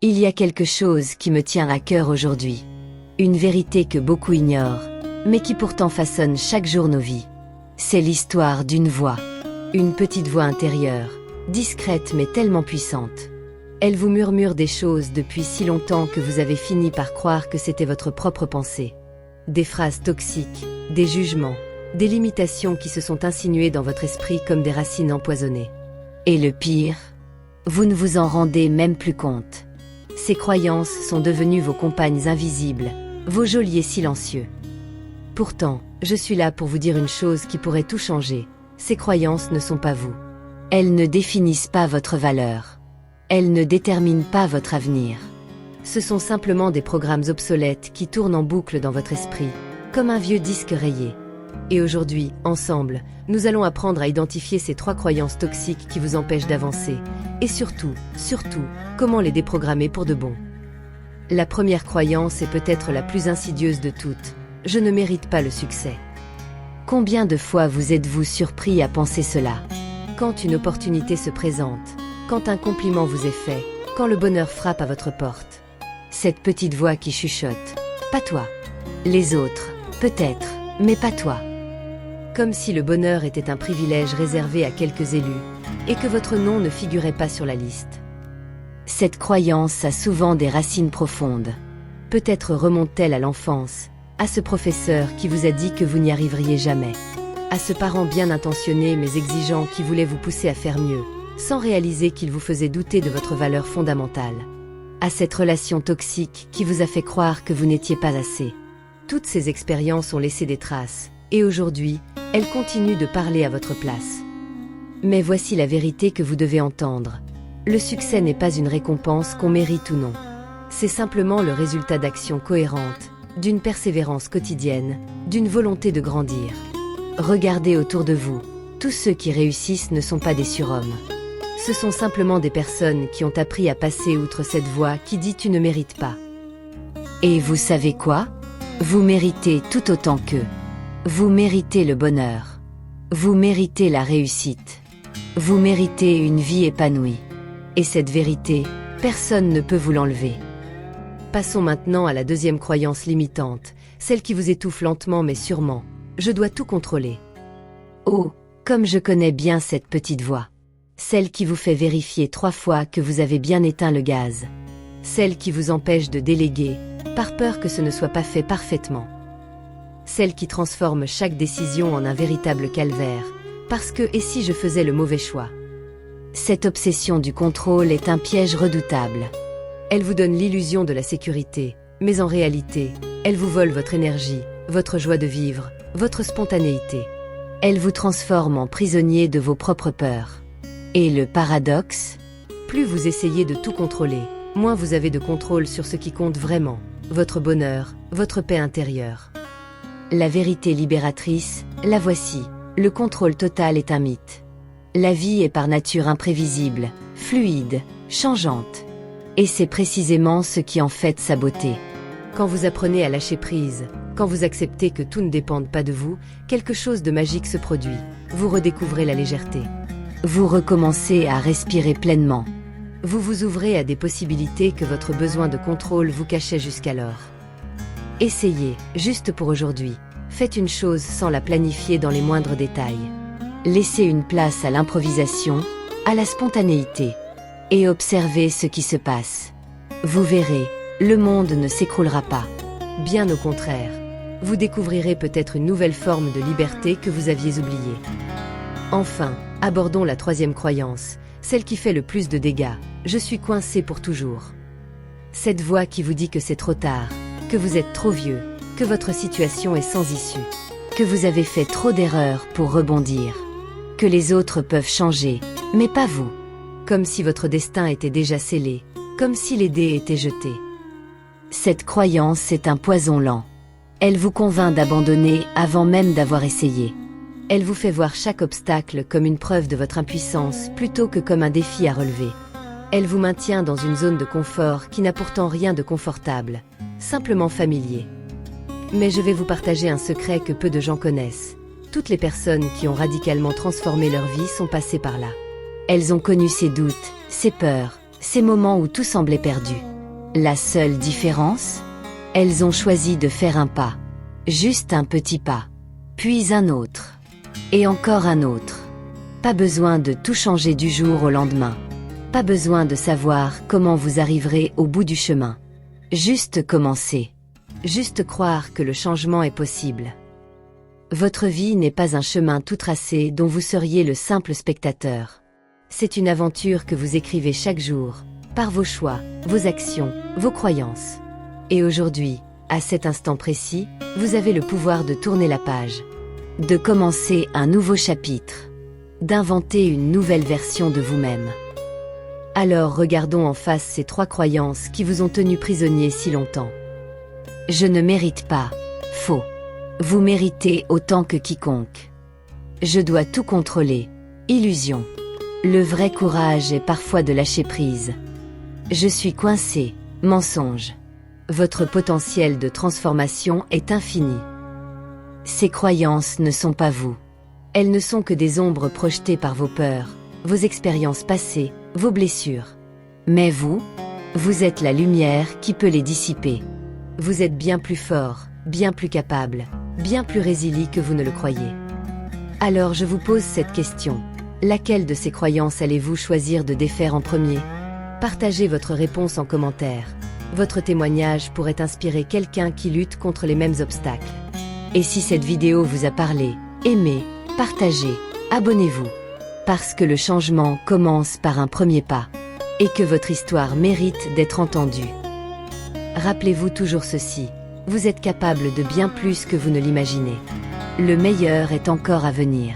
Il y a quelque chose qui me tient à cœur aujourd'hui. Une vérité que beaucoup ignorent, mais qui pourtant façonne chaque jour nos vies. C'est l'histoire d'une voix. Une petite voix intérieure, discrète mais tellement puissante. Elle vous murmure des choses depuis si longtemps que vous avez fini par croire que c'était votre propre pensée. Des phrases toxiques, des jugements, des limitations qui se sont insinuées dans votre esprit comme des racines empoisonnées. Et le pire, vous ne vous en rendez même plus compte. Ces croyances sont devenues vos compagnes invisibles, vos geôliers silencieux. Pourtant, je suis là pour vous dire une chose qui pourrait tout changer. Ces croyances ne sont pas vous. Elles ne définissent pas votre valeur. Elles ne déterminent pas votre avenir. Ce sont simplement des programmes obsolètes qui tournent en boucle dans votre esprit, comme un vieux disque rayé. Et aujourd'hui, ensemble, nous allons apprendre à identifier ces 3 croyances toxiques qui vous empêchent d'avancer. Et surtout, comment les déprogrammer pour de bon. La première croyance est peut-être la plus insidieuse de toutes. Je ne mérite pas le succès. Combien de fois vous êtes-vous surpris à penser cela? Quand une opportunité se présente, quand un compliment vous est fait, quand le bonheur frappe à votre porte. Cette petite voix qui chuchote. Pas toi. Les autres, peut-être, mais pas toi. Comme si le bonheur était un privilège réservé à quelques élus, et que votre nom ne figurait pas sur la liste. Cette croyance a souvent des racines profondes. Peut-être remonte-t-elle à l'enfance, à ce professeur qui vous a dit que vous n'y arriveriez jamais, à ce parent bien intentionné mais exigeant qui voulait vous pousser à faire mieux, sans réaliser qu'il vous faisait douter de votre valeur fondamentale, à cette relation toxique qui vous a fait croire que vous n'étiez pas assez. Toutes ces expériences ont laissé des traces, et aujourd'hui, elles continuent de parler à votre place. Mais voici la vérité que vous devez entendre. Le succès n'est pas une récompense qu'on mérite ou non. C'est simplement le résultat d'actions cohérentes, d'une persévérance quotidienne, d'une volonté de grandir. Regardez autour de vous, tous ceux qui réussissent ne sont pas des surhommes. Ce sont simplement des personnes qui ont appris à passer outre cette voix qui dit « tu ne mérites pas ». Et vous savez quoi? Vous méritez tout autant qu'eux. Vous méritez le bonheur. Vous méritez la réussite. Vous méritez une vie épanouie. Et cette vérité, personne ne peut vous l'enlever. Passons maintenant à la deuxième croyance limitante, celle qui vous étouffe lentement mais sûrement. Je dois tout contrôler. Oh, comme je connais bien cette petite voix. Celle qui vous fait vérifier 3 fois que vous avez bien éteint le gaz. Celle qui vous empêche de déléguer, par peur que ce ne soit pas fait parfaitement. Celle qui transforme chaque décision en un véritable calvaire, parce que « et si je faisais le mauvais choix ?» Cette obsession du contrôle est un piège redoutable. Elle vous donne l'illusion de la sécurité, mais en réalité, elle vous vole votre énergie, votre joie de vivre, votre spontanéité. Elle vous transforme en prisonnier de vos propres peurs. Et le paradoxe? Plus vous essayez de tout contrôler, moins vous avez de contrôle sur ce qui compte vraiment, votre bonheur, votre paix intérieure. La vérité libératrice, la voici, le contrôle total est un mythe. La vie est par nature imprévisible, fluide, changeante. Et c'est précisément ce qui en fait sa beauté. Quand vous apprenez à lâcher prise, quand vous acceptez que tout ne dépende pas de vous, quelque chose de magique se produit. Vous redécouvrez la légèreté. Vous recommencez à respirer pleinement. Vous vous ouvrez à des possibilités que votre besoin de contrôle vous cachait jusqu'alors. Essayez, juste pour aujourd'hui. Faites une chose sans la planifier dans les moindres détails. Laissez une place à l'improvisation, à la spontanéité. Et observez ce qui se passe. Vous verrez, le monde ne s'écroulera pas. Bien au contraire. Vous découvrirez peut-être une nouvelle forme de liberté que vous aviez oubliée. Enfin, abordons la 3e croyance, celle qui fait le plus de dégâts. Je suis coincé pour toujours. Cette voix qui vous dit que c'est trop tard, que vous êtes trop vieux, que votre situation est sans issue, que vous avez fait trop d'erreurs pour rebondir, que les autres peuvent changer, mais pas vous. Comme si votre destin était déjà scellé, comme si les dés étaient jetés. Cette croyance est un poison lent. Elle vous convainc d'abandonner avant même d'avoir essayé. Elle vous fait voir chaque obstacle comme une preuve de votre impuissance plutôt que comme un défi à relever. Elle vous maintient dans une zone de confort qui n'a pourtant rien de confortable, simplement familier. Mais je vais vous partager un secret que peu de gens connaissent. Toutes les personnes qui ont radicalement transformé leur vie sont passées par là. Elles ont connu ces doutes, ces peurs, ces moments où tout semblait perdu. La seule différence? Elles ont choisi de faire un pas. Juste un petit pas. Puis un autre. Et encore un autre. Pas besoin de tout changer du jour au lendemain. Pas besoin de savoir comment vous arriverez au bout du chemin. Juste commencer. Juste croire que le changement est possible. Votre vie n'est pas un chemin tout tracé dont vous seriez le simple spectateur. C'est une aventure que vous écrivez chaque jour, par vos choix, vos actions, vos croyances. Et aujourd'hui, à cet instant précis, vous avez le pouvoir de tourner la page, de commencer un nouveau chapitre, d'inventer une nouvelle version de vous-même. Alors regardons en face ces 3 croyances qui vous ont tenu prisonnier si longtemps. Je ne mérite pas. Faux. Vous méritez autant que quiconque. Je dois tout contrôler. Illusion. Le vrai courage est parfois de lâcher prise. Je suis coincé. Mensonge. Votre potentiel de transformation est infini. Ces croyances ne sont pas vous. Elles ne sont que des ombres projetées par vos peurs, vos expériences passées, vos blessures. Mais vous êtes la lumière qui peut les dissiper. Vous êtes bien plus fort, bien plus capable, bien plus résilient que vous ne le croyez. Alors je vous pose cette question. Laquelle de ces croyances allez-vous choisir de défaire en premier? Partagez votre réponse en commentaire. Votre témoignage pourrait inspirer quelqu'un qui lutte contre les mêmes obstacles. Et si cette vidéo vous a parlé, aimez, partagez, abonnez-vous. Parce que le changement commence par un premier pas. Et que votre histoire mérite d'être entendue. Rappelez-vous toujours ceci. Vous êtes capable de bien plus que vous ne l'imaginez. Le meilleur est encore à venir.